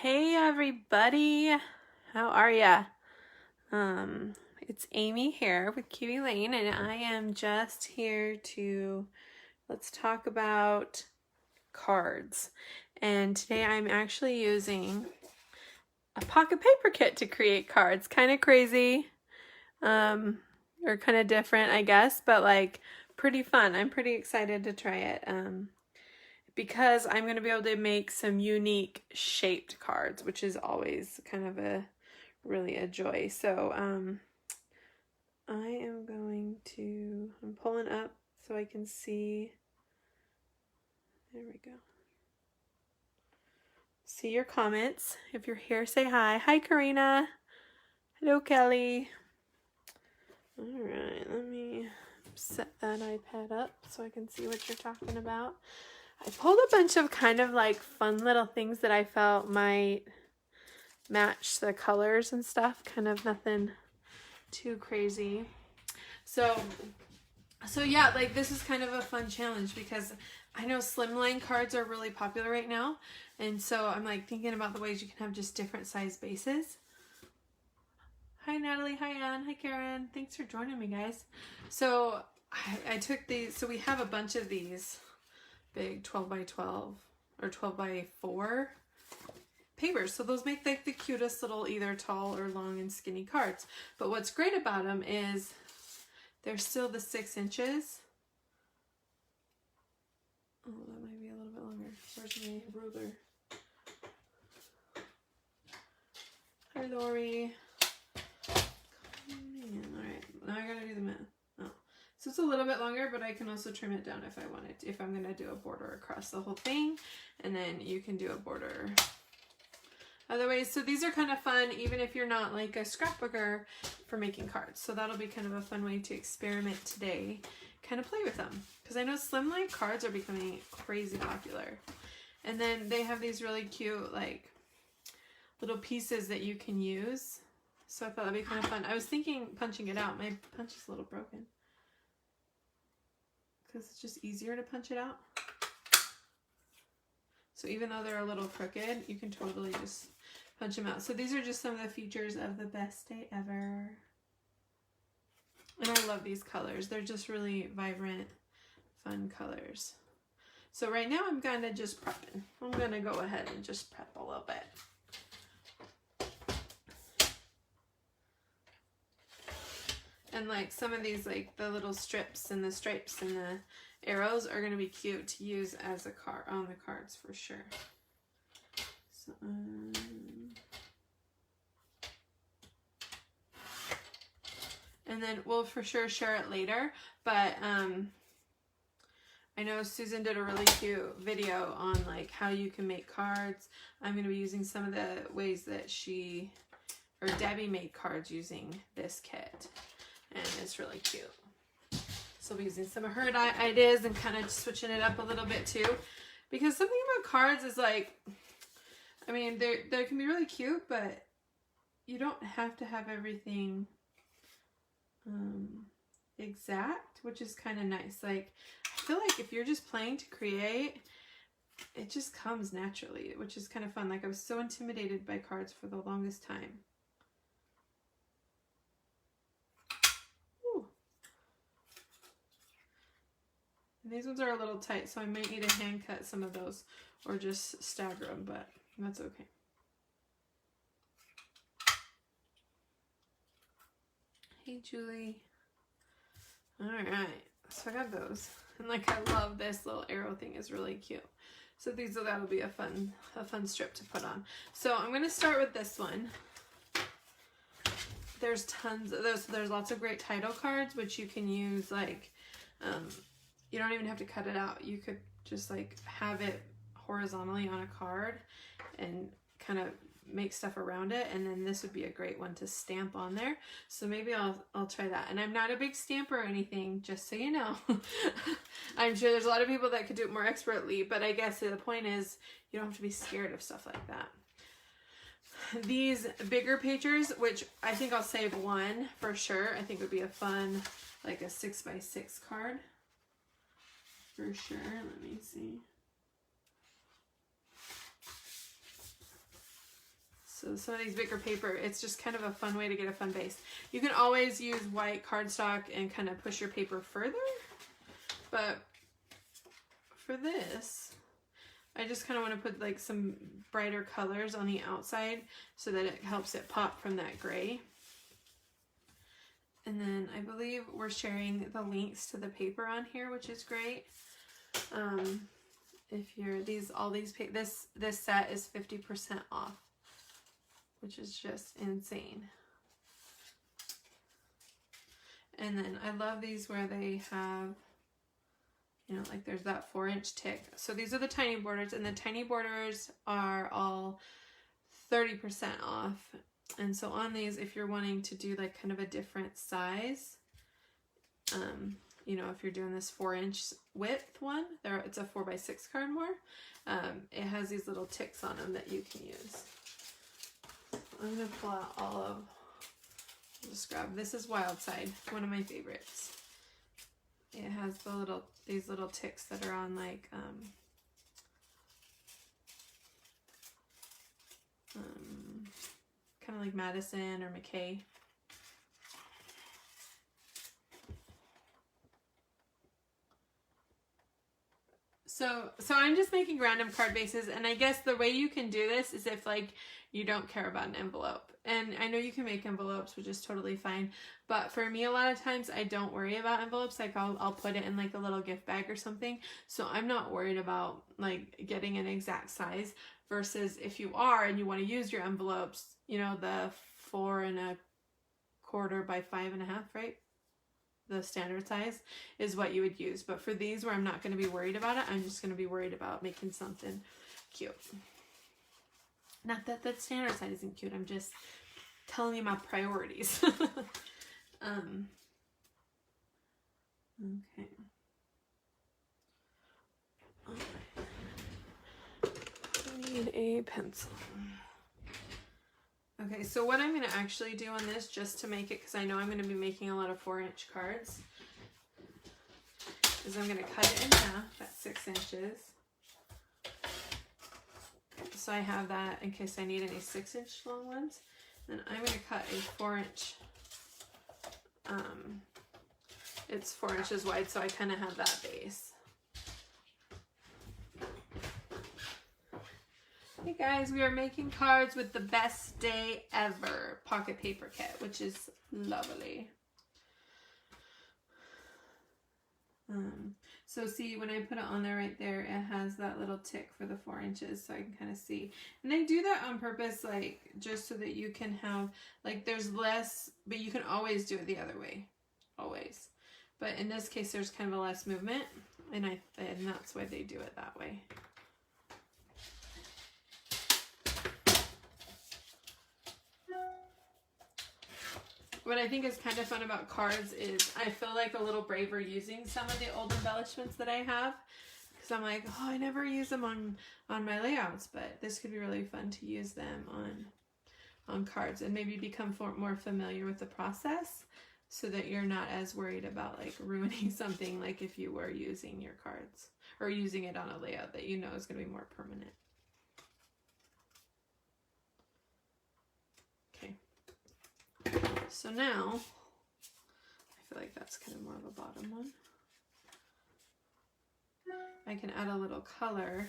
Hey everybody, how are ya? It's Amy here with Kiwi Lane, and I am just here to let's talk about cards. And today I'm actually using a pocket paper kit to create cards. Kind of crazy, or kind of different, I guess, but like pretty fun. I'm pretty excited to try it. Because I'm going to be able to make some unique shaped cards, which is always kind of really a joy. So I am going to, I'm pulling up so I can see, there we go. See your comments. If you're here, say hi. Hi, Karina. Hello, Kelly. All right, let me set that iPad up so I can see what you're talking about. I pulled a bunch of kind of like fun little things that I felt might match the colors and stuff. Kind of nothing too crazy. So yeah, like this is kind of a fun challenge because I know slimline cards are really popular right now. And so I'm like thinking about the ways you can have just different size bases. Hi, Natalie. Hi, Ann. Hi, Karen. Thanks for joining me, guys. So I took these. So we have a bunch of these big 12 by 12 or 12 by 4 papers. So those make like the cutest little either tall or long and skinny cards. But what's great about them is they're still the 6 inches. Oh, that might be a little bit longer. Where's my ruler? Hi, Lori. All right, now I gotta do the math. Oh, so it's a little bit longer, but I can also trim it down if I wanted to, if I'm gonna do a border across the whole thing, and then you can do a border other ways. So these are kind of fun, even if you're not like a scrapbooker, for making cards. So that'll be kind of a fun way to experiment today, kind of play with them, because I know slimline cards are becoming crazy popular. And then they have these really cute like little pieces that you can use. So I thought that'd be kind of fun. I was thinking punching it out. My punch is a little broken because it's just easier to punch it out. So even though they're a little crooked, you can totally just punch them out. So these are just some of the features of the Best Day Ever. And I love these colors. They're just really vibrant, fun colors. So right now I'm kind of just prepping. I'm going to go ahead and just prep a little bit. And like some of these, like the little strips and the stripes and the arrows are going to be cute to use as a card on the cards for sure. So, and then we'll for sure share it later. But I know Susan did a really cute video on like how you can make cards. I'm going to be using some of the ways that Debbie made cards using this kit. And it's really cute. So I'll be using some of her ideas and kind of switching it up a little bit too. Because something about cards is like, I mean, they can be really cute, but you don't have to have everything exact, which is kind of nice. Like, I feel like if you're just playing to create, it just comes naturally, which is kind of fun. Like, I was so intimidated by cards for the longest time. And these ones are a little tight, so I might need to hand cut some of those or just stagger them, but that's okay. Hey, Julie. All right, so I got those. And like, I love this little arrow thing, is really cute. So that'll be a fun strip to put on. So I'm going to start with this one. There's tons of those. So there's lots of great title cards, which you can use like, you don't even have to cut it out. You could just like have it horizontally on a card and kind of make stuff around it. And then this would be a great one to stamp on there. So maybe I'll try that. And I'm not a big stamper or anything, just so you know. I'm sure there's a lot of people that could do it more expertly, but I guess the point is you don't have to be scared of stuff like that. These bigger pictures, which I think I'll save one for sure. I think would be a fun, like a 6x6 card. For sure. Let me see. So some of these bigger paper, it's just kind of a fun way to get a fun base. You can always use white cardstock and kind of push your paper further. But for this, I just kind of want to put like some brighter colors on the outside so that it helps it pop from that gray. And then I believe we're sharing the links to the paper on here, which is great. If you're this set is 50% off, which is just insane. And then I love these where they have, you know, like there's that 4-inch tick. So these are the tiny borders, and the tiny borders are all 30% off. And so on these, if you're wanting to do like kind of a different size, you know, if you're doing this 4-inch width one, it's a 4x6 card more. It has these little ticks on them that you can use. I'm gonna pull out all of. Just grab. This is Wild Side, one of my favorites. It has these little ticks that are on like kind of like Madison or McKay. So I'm just making random card bases, and I guess the way you can do this is if like you don't care about an envelope. And I know you can make envelopes, which is totally fine, but for me a lot of times I don't worry about envelopes. Like I'll put it in like a little gift bag or something, so I'm not worried about like getting an exact size. Versus if you are and you want to use your envelopes, you know, the 4 1/4 by 5 1/2, right? The standard size is what you would use. But for these where I'm not going to be worried about it, I'm just going to be worried about making something cute. Not that that standard size isn't cute, I'm just telling you my priorities. Okay. I need a pencil. Okay, so what I'm going to actually do on this, just to make it, because I know I'm going to be making a lot of 4-inch cards, is I'm going to cut it in half at 6 inches. So I have that in case I need any 6-inch long ones. Then I'm going to cut a 4-inch, it's 4 inches wide, so I kind of have that base. Hey guys, we are making cards with the Best Day Ever pocket paper kit, which is lovely. So see, when I put it on there right there, it has that little tick for the 4 inches, so I can kind of see. And they do that on purpose, like just so that you can have, like there's less, but you can always do it the other way, always. But in this case, there's kind of a less movement, and that's why they do it that way. What I think is kind of fun about cards is I feel like a little braver using some of the old embellishments that I have, because I'm like, oh, I never use them on my layouts, but this could be really fun to use them on cards and maybe become more familiar with the process so that you're not as worried about like ruining something, like if you were using your cards or using it on a layout that you know is going to be more permanent. So now, I feel like that's kind of more of a bottom one. I can add a little color.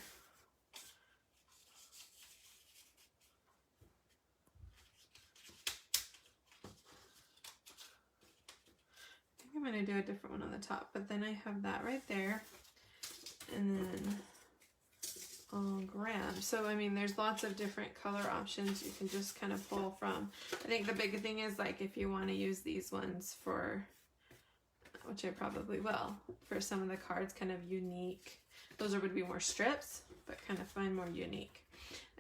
I think I'm going to do a different one on the top, but then I have that right there. And then I'll grab. So, I mean, there's lots of different color options you can just kind of pull from. I think the big thing is, like, if you want to use these ones for, which I probably will, for some of the cards, kind of unique. Those would be more strips, but kind of find more unique.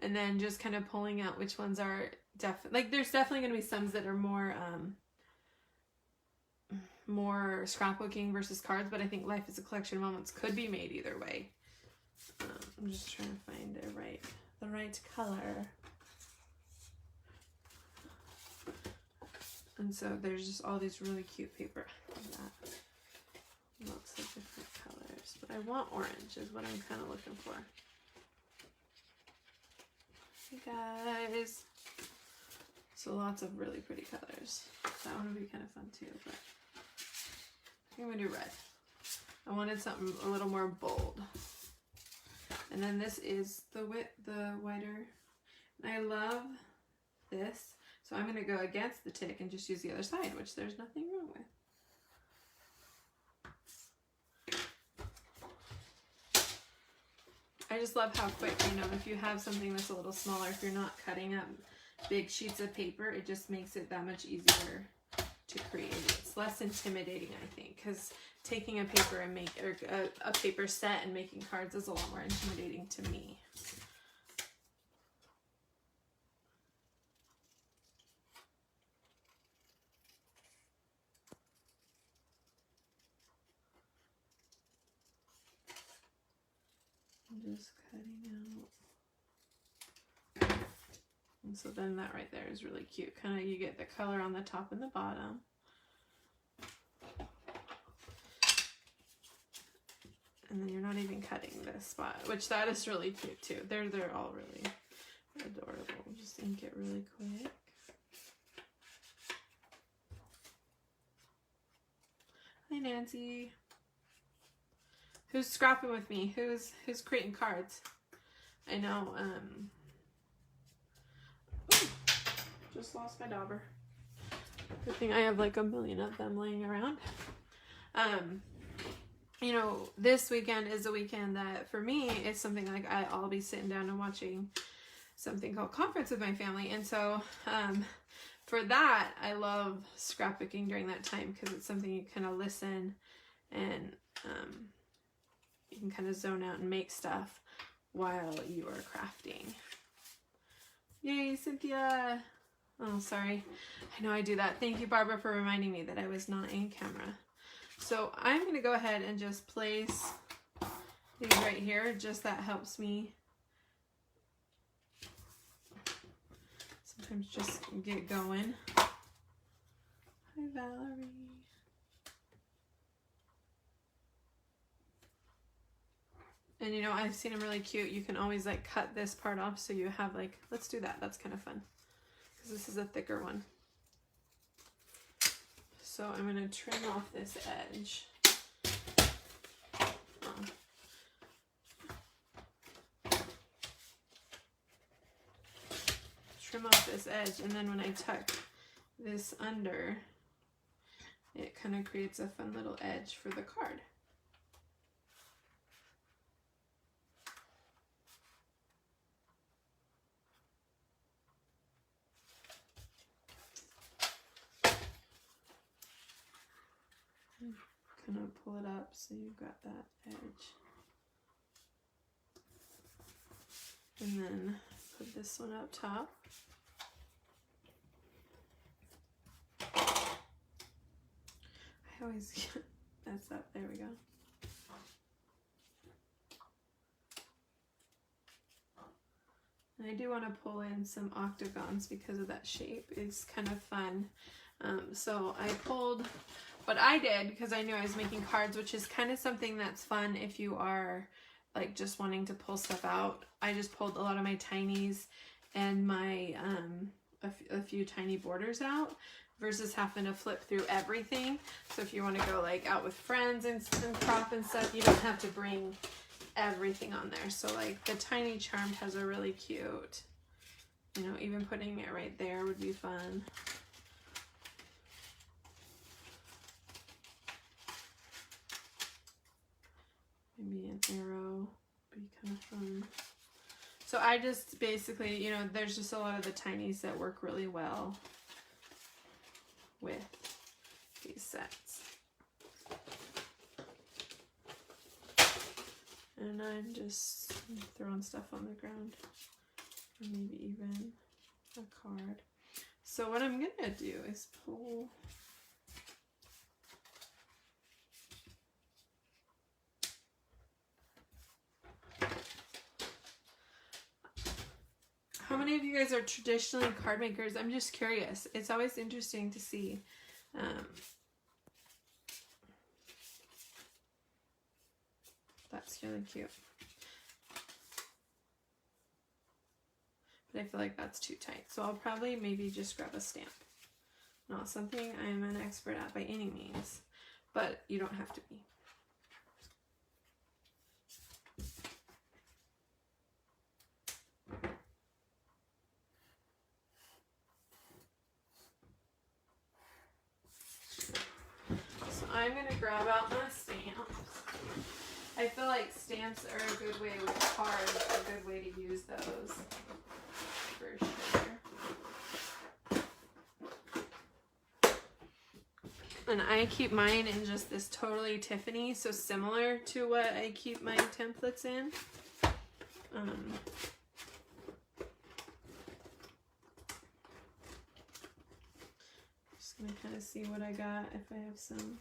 And then just kind of pulling out which ones are definitely, like, there's definitely going to be some that are more scrapbooking versus cards, but I think Life is a Collection of Moments could be made either way. I'm just trying to find the right color. And so there's just all these really cute paper. I love that. Lots of different colors. But I want orange is what I'm kind of looking for. Hey guys. So lots of really pretty colors. That one would be kind of fun too, but I think I'm gonna do red. I wanted something a little more bold. And then this is the whiter. And I love this. So I'm gonna go against the tick and just use the other side, which there's nothing wrong with. I just love how quick, you know, if you have something that's a little smaller, if you're not cutting up big sheets of paper, it just makes it that much easier to create. It's less intimidating, I think, because taking a paper and a paper set and making cards is a lot more intimidating to me. I'm just cutting out. And so then that right there is really cute. Kind of, you get the color on the top and the bottom. And then you're not even cutting this spot, which that is really cute too. They're all really adorable. Just ink it really quick. Hi Nancy. Who's scrapping with me? Who's creating cards? I know, ooh, just lost my dauber. Good thing I have like a million of them laying around. You know, this weekend is a weekend that for me, it's something like I'll be sitting down and watching something called Conference with my family. And so, for that, I love scrapbooking during that time because it's something you kind of listen and, you can kind of zone out and make stuff while you are crafting. Yay, Cynthia! Oh, sorry. I know I do that. Thank you, Barbara, for reminding me that I was not in camera. So I'm going to go ahead and just place these right here. Just that helps me sometimes just get going. Hi, Valerie. And you know, I've seen them really cute. You can always like cut this part off so you have like, let's do that. That's kind of fun because this is a thicker one. So I'm going to trim off this edge. Trim off this edge, and then when I tuck this under, it kind of creates a fun little edge for the card. Kind of pull it up so you've got that edge. And then put this one up top. I always get messed up. There we go. And I do want to pull in some octagons because of that shape. It's kind of fun. So I pulled what I did because I knew I was making cards, which is kind of something that's fun if you are like just wanting to pull stuff out. I just pulled a lot of my tinies and my a few tiny borders out versus having to flip through everything. So if you want to go like out with friends and crop and stuff, you don't have to bring everything on there. So like the tiny charm has a really cute, you know, even putting it right there would be fun. Maybe an arrow would be kind of fun. So I just basically, you know, there's just a lot of the tinies that work really well with these sets. And I'm just throwing stuff on the ground, or maybe even a card. So what I'm gonna do is pull how many of you guys are traditionally card makers? I'm just curious. It's always interesting to see. That's really cute. but I feel like that's too tight. So I'll probably maybe just grab a stamp. Not something I'm an expert at by any means, but you don't have to be. So I'm going to grab out my stamps. I feel like stamps are a good way with cards, a good way to use those for sure. And I keep mine in just this totally Tiffany, so similar to what I keep my templates in. Just gonna kind of see what I got, if I have some.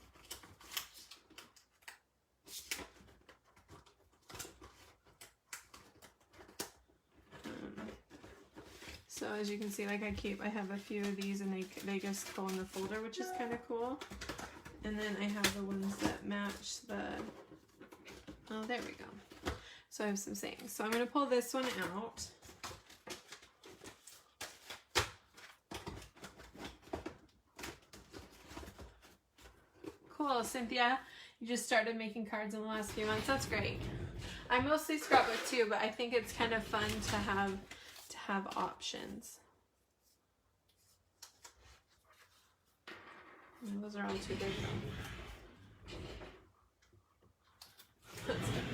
So as you can see, like I have a few of these, and they just go in the folder, which is kind of cool. And then I have the ones that match the, oh, there we go. So I have some sayings. So I'm going to pull this one out. Cool, Cynthia. You just started making cards in the last few months. That's great. I mostly scrapbook too, but I think it's kind of fun to have options. And those are all too big though. That's good.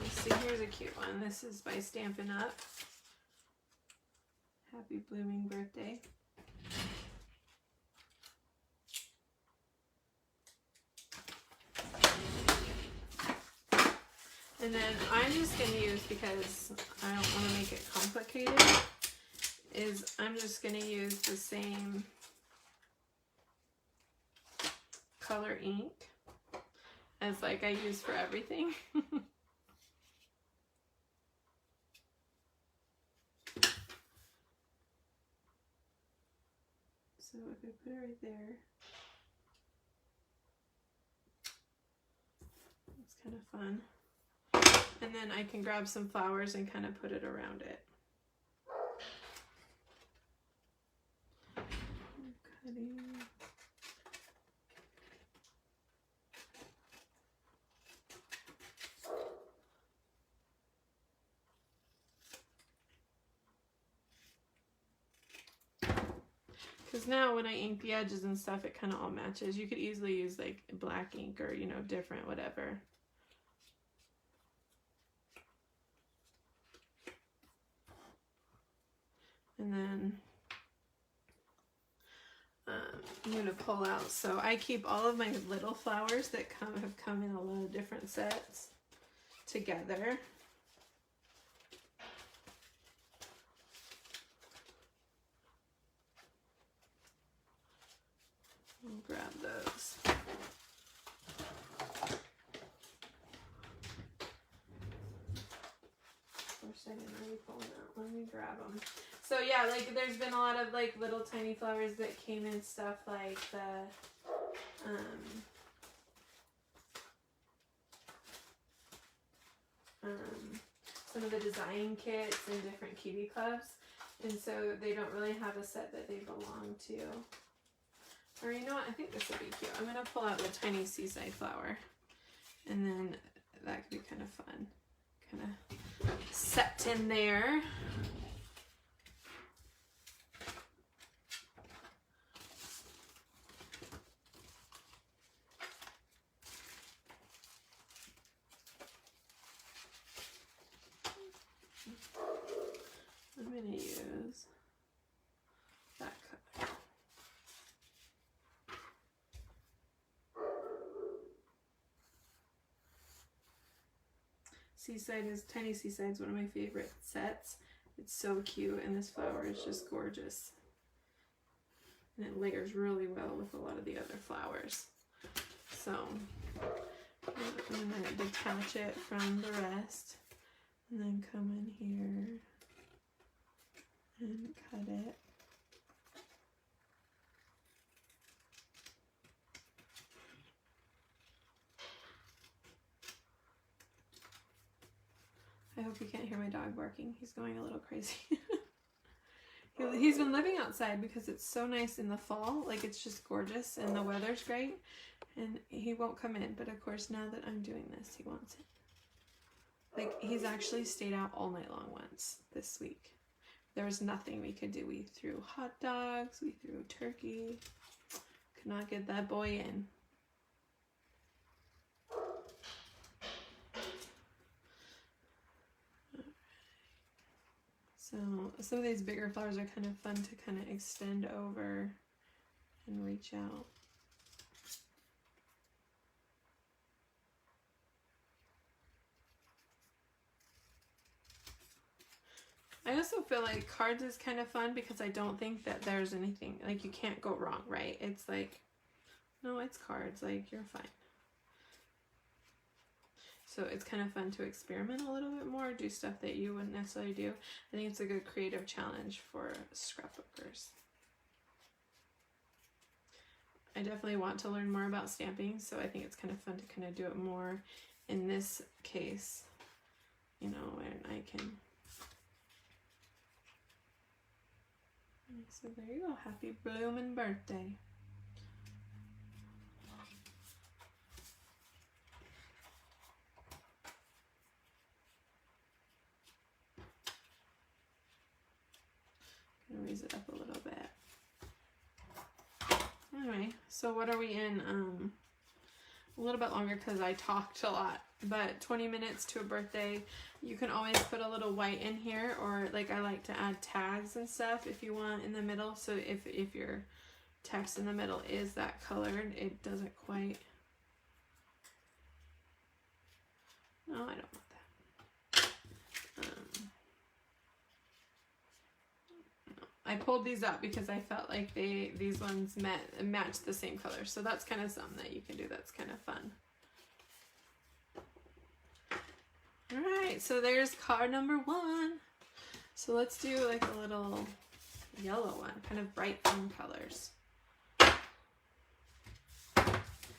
Let's see, here's a cute one. This is by Stampin' Up. Happy blooming birthday. And then I'm just going to use, because I don't want to make it complicated, I'm just going to use the same color ink as like I use for everything. So if I put it right there, it's kind of fun. And then I can grab some flowers and kind of put it around it. Cutting. Because now when I ink the edges and stuff, it kind of all matches. You could easily use like black ink or, you know, different, whatever. And then I'm going to pull out. So I keep all of my little flowers that have come in a lot of different sets together. I'll grab those. I didn't already pull them out. Let me grab them. So yeah, like there's been a lot of like little tiny flowers that came in stuff like the some of the design kits in different Kiwi clubs, and so they don't really have a set that they belong to. Or you know what? I think this would be cute. I'm gonna pull out the tiny seaside flower, and then that could be kind of fun. Kind of set in there. I'm going to use that color. Tiny Seaside's one of my favorite sets. It's so cute, and this flower is just gorgeous. And it layers really well with a lot of the other flowers. So I'm going to detach it from the rest, and then come in here and cut it. I hope you can't hear my dog barking. He's going a little crazy. He's been living outside because it's so nice in the fall. Like, it's just gorgeous and the weather's great. And he won't come in. But of course, now that I'm doing this, he wants it. Like, he's actually stayed out all night long once this week. There was nothing we could do. We threw hot dogs. We threw turkey. Could not get that boy in. So some of these bigger flowers are kind of fun to kind of extend over and reach out. I also feel like cards is kind of fun because I don't think that there's anything, like, you can't go wrong, right? It's like, no, it's cards, like, you're fine. So it's kind of fun to experiment a little bit more, do stuff that you wouldn't necessarily do. I think it's a good creative challenge for scrapbookers. I definitely want to learn more about stamping, so I think it's kind of fun to kind of do it more in this case, you know, and I can. So there you go, happy bloomin' birthday. Gonna raise it up a little bit. Anyway, so what are we in? A little bit longer because I talked a lot, but 20 minutes to a birthday. You can always put a little white in here, or like I like to add tags and stuff if you want in the middle. So if your text in the middle is that colored, it doesn't quite. No, I don't want that. I pulled these up because I felt like these ones matched the same color. So that's kind of something that you can do. That's kind of fun. All right, so there's card number 1. So let's do like a little yellow one, kind of bright fun colors.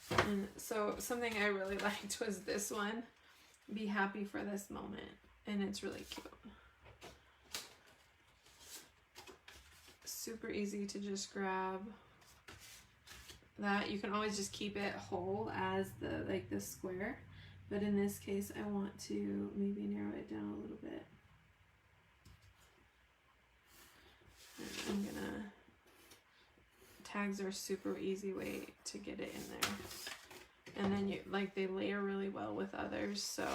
And so something I really liked was this one, Be Happy for This Moment. And it's really cute. Super easy to just grab that. You can always just keep it whole as the square, but in this case I want to maybe narrow it down a little bit. And I'm gonna, tags are a super easy way to get it in there, and then you they layer really well with others. So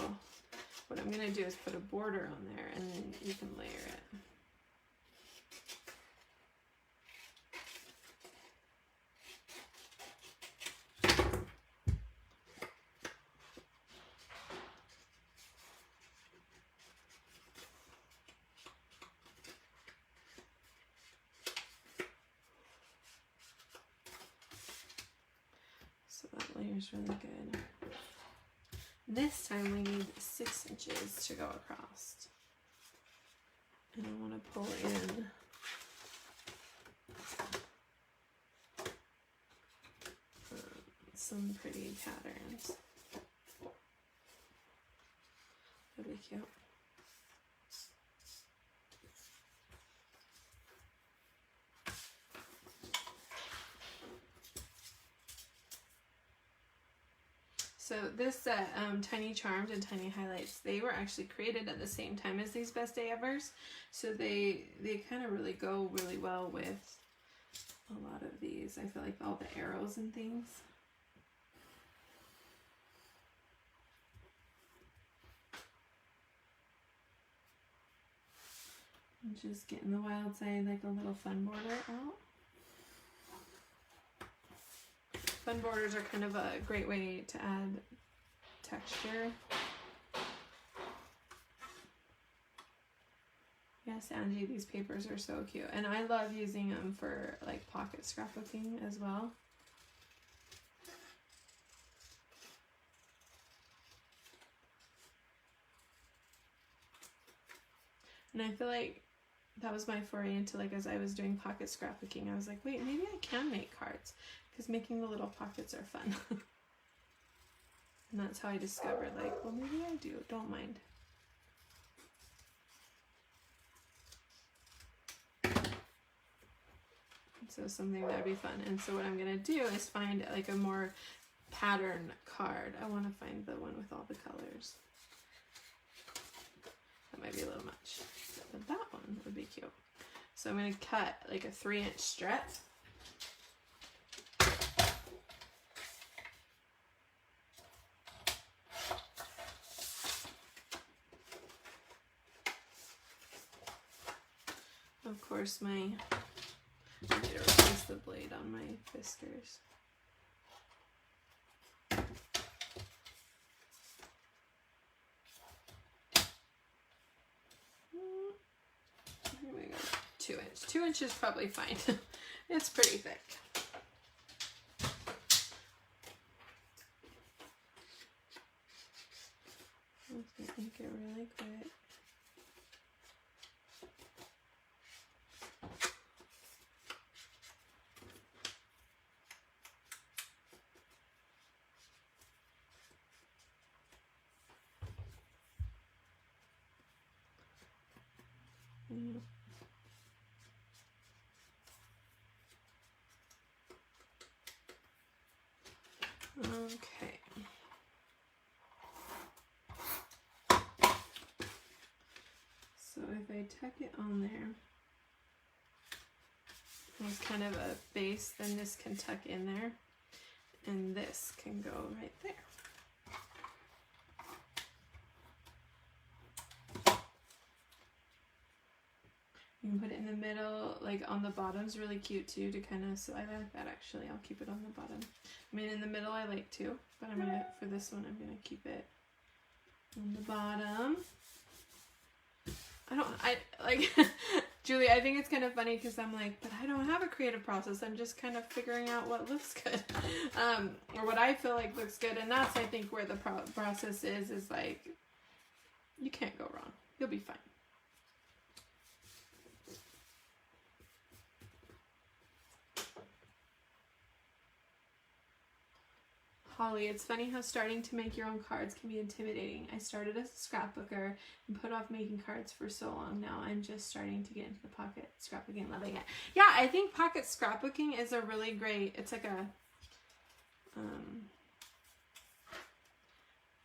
what I'm gonna do is put a border on there, and then you can layer it. So that layer's really good. This time we need 6 inches to go across. And I want to pull in some pretty patterns. That'd be cute. So this set, Tiny Charms and Tiny Highlights, they were actually created at the same time as these Best Day Evers. So they kind of really go really well with a lot of these. I feel like all the arrows and things. And just getting the wild side, like a little fun border out. Fun borders are kind of a great way to add texture. Yes, Angie, these papers are so cute. And I love using them for like pocket scrapbooking as well. And I feel like that was my foray into, like, as I was doing pocket scrapbooking, I was like, wait, maybe I can make cards, because making the little pockets are fun. And that's how I discovered, like, well, maybe I do, don't mind. So something that'd be fun. And so what I'm gonna do is find like a more pattern card. I want to find the one with all the colors. That might be a little much, but that one would be cute. So I'm gonna cut like a 3-inch strip. Of course, I need to replace the blade on my whiskers. Here we go. 2 inch. 2 inches is probably fine. It's pretty thick. Let's ink it really quick. Okay. So if I tuck it on there, there's kind of a base, then this can tuck in there, and this can go right there. You can put it in the middle, like on the bottom's really cute too, to kind of, so I like that actually. I'll keep it on the bottom. I mean, in the middle I like too, but I'm gonna, for this one, I'm gonna keep it on the bottom. I like, Julie, I think it's kind of funny because I'm like, but I don't have a creative process. I'm just kind of figuring out what looks good, or what I feel like looks good. And that's, I think, where the process is like, you can't go wrong. You'll be fine. Holly, it's funny how starting to make your own cards can be intimidating. I started as a scrapbooker and put off making cards for so long. Now I'm just starting to get into the pocket scrapbooking, loving it. Yeah, I think pocket scrapbooking is a really great, it's like a,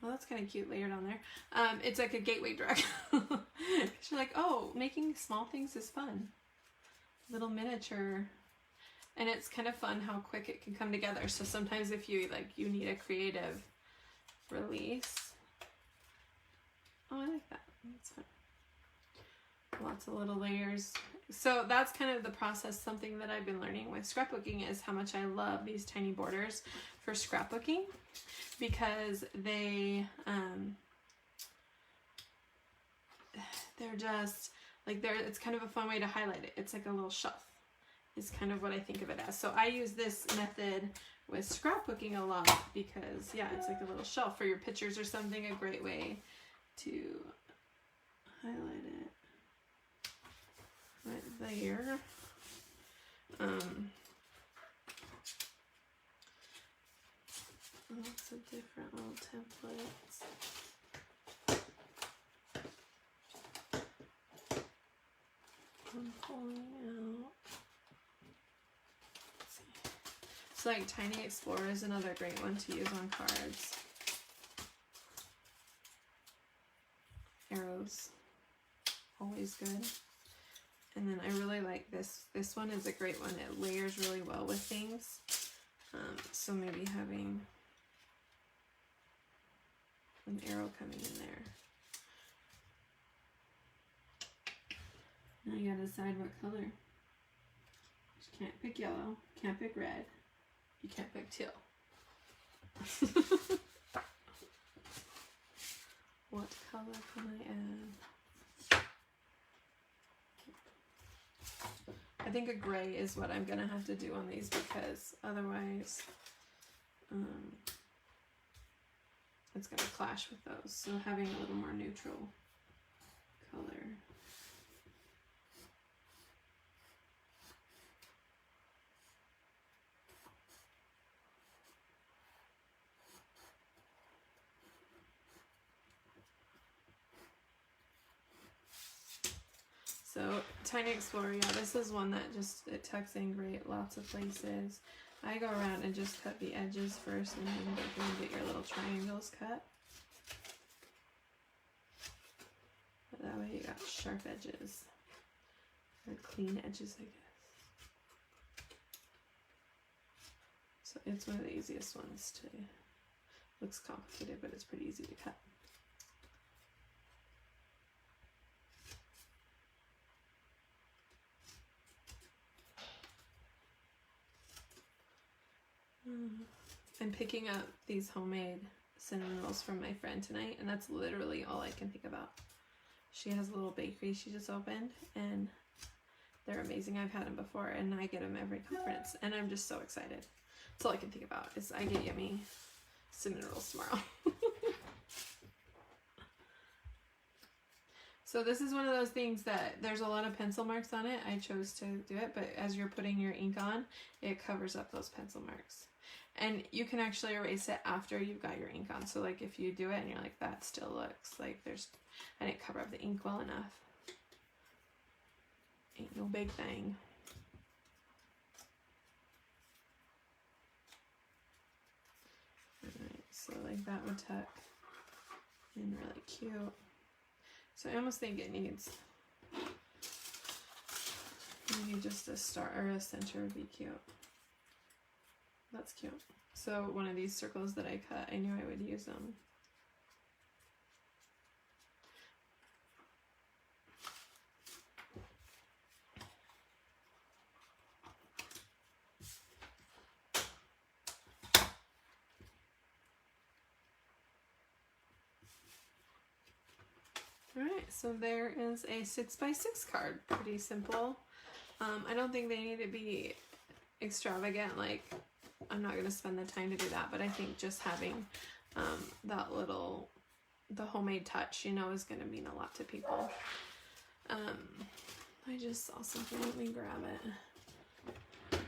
well, that's kind of cute layered on there. It's like a gateway drug. You're like, oh, making small things is fun. Little miniature. And it's kind of fun how quick it can come together. So sometimes if you you need a creative release. Oh, I like that. That's fun. Lots of little layers. So that's kind of the process. Something that I've been learning with scrapbooking is how much I love these tiny borders for scrapbooking, because they're just like, it's kind of a fun way to highlight it. It's like a little shelf. Is kind of what I think of it as. So I use this method with scrapbooking a lot because, yeah, it's like a little shelf for your pictures or something, a great way to highlight it right there. Lots of different little templates. I'm pulling out. So like Tiny Explorer is another great one to use on cards. Arrows, always good. And then I really like this. This one is a great one. It layers really well with things. So maybe having an arrow coming in there. Now you gotta decide what color. You can't pick yellow, can't pick red. You can't pick teal. What color can I add? I think a gray is what I'm going to have to do on these, because otherwise it's going to clash with those. So having a little more neutral color. So Tiny Explorer, yeah, this is one that just, it tucks in great, lots of places. I go around and just cut the edges first, and then go through and get your little triangles cut. But that way you got sharp edges, or clean edges, I guess. So it's one of the easiest ones to, looks complicated, but it's pretty easy to cut. I'm picking up these homemade cinnamon rolls from my friend tonight, and that's literally all I can think about. She has a little bakery she just opened, and they're amazing. I've had them before, and I get them every conference, and I'm just so excited. That's all I can think about is I get yummy cinnamon rolls tomorrow. So this is one of those things that there's a lot of pencil marks on it. I chose to do it, but as you're putting your ink on, it covers up those pencil marks. And you can actually erase it after you've got your ink on. So like if you do it and you're like, that still looks like I didn't cover up the ink well enough. Ain't no big thing. Alright, so like that would tuck in really cute. So I almost think it needs maybe just a star or a center would be cute. That's cute. So one of these circles that I cut, I knew I would use them. Alright, so there is a 6x6 card. Pretty simple. I don't think they need to be extravagant, like I'm not going to spend the time to do that, but I think just having that little, the homemade touch, you know, is going to mean a lot to people. I just saw something, let me grab it.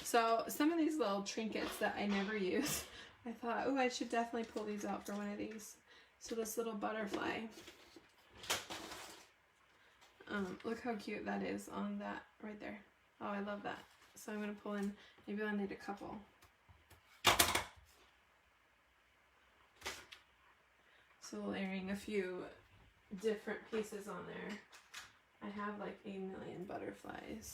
So some of these little trinkets that I never use, I thought, oh, I should definitely pull these out for one of these. So this little butterfly, look how cute that is on that right there. Oh, I love that. So I'm going to pull in, maybe I'll need a couple. So layering a few different pieces on there. I have like 1 million butterflies.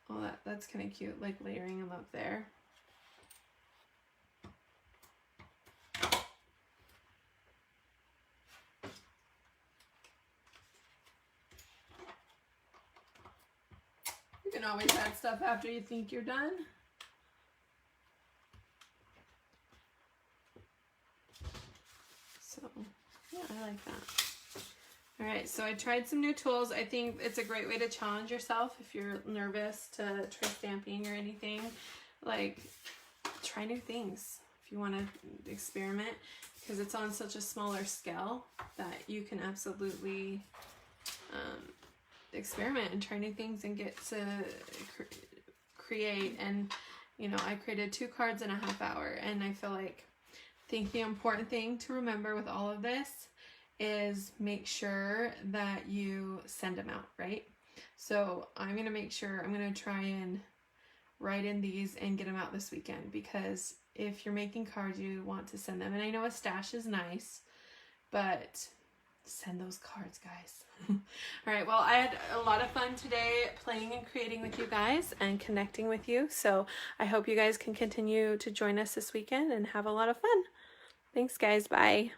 Oh, that's kind of cute, like layering them up there. You can always add stuff after you think you're done. So, yeah, I like that. Alright, so I tried some new tools. I think it's a great way to challenge yourself if you're nervous to try stamping or anything. Like, try new things if you want to experiment, because it's on such a smaller scale that you can absolutely experiment and try new things and get to create. And you know, I created 2 cards in a half hour, and I think the important thing to remember with all of this is make sure that you send them out, right? So I'm going to make sure, I'm going to try and write in these and get them out this weekend, because if you're making cards, you want to send them. And I know a stash is nice, but send those cards, guys. All right, well, I had a lot of fun today playing and creating with you guys and connecting with you. So I hope you guys can continue to join us this weekend and have a lot of fun. Thanks, guys. Bye.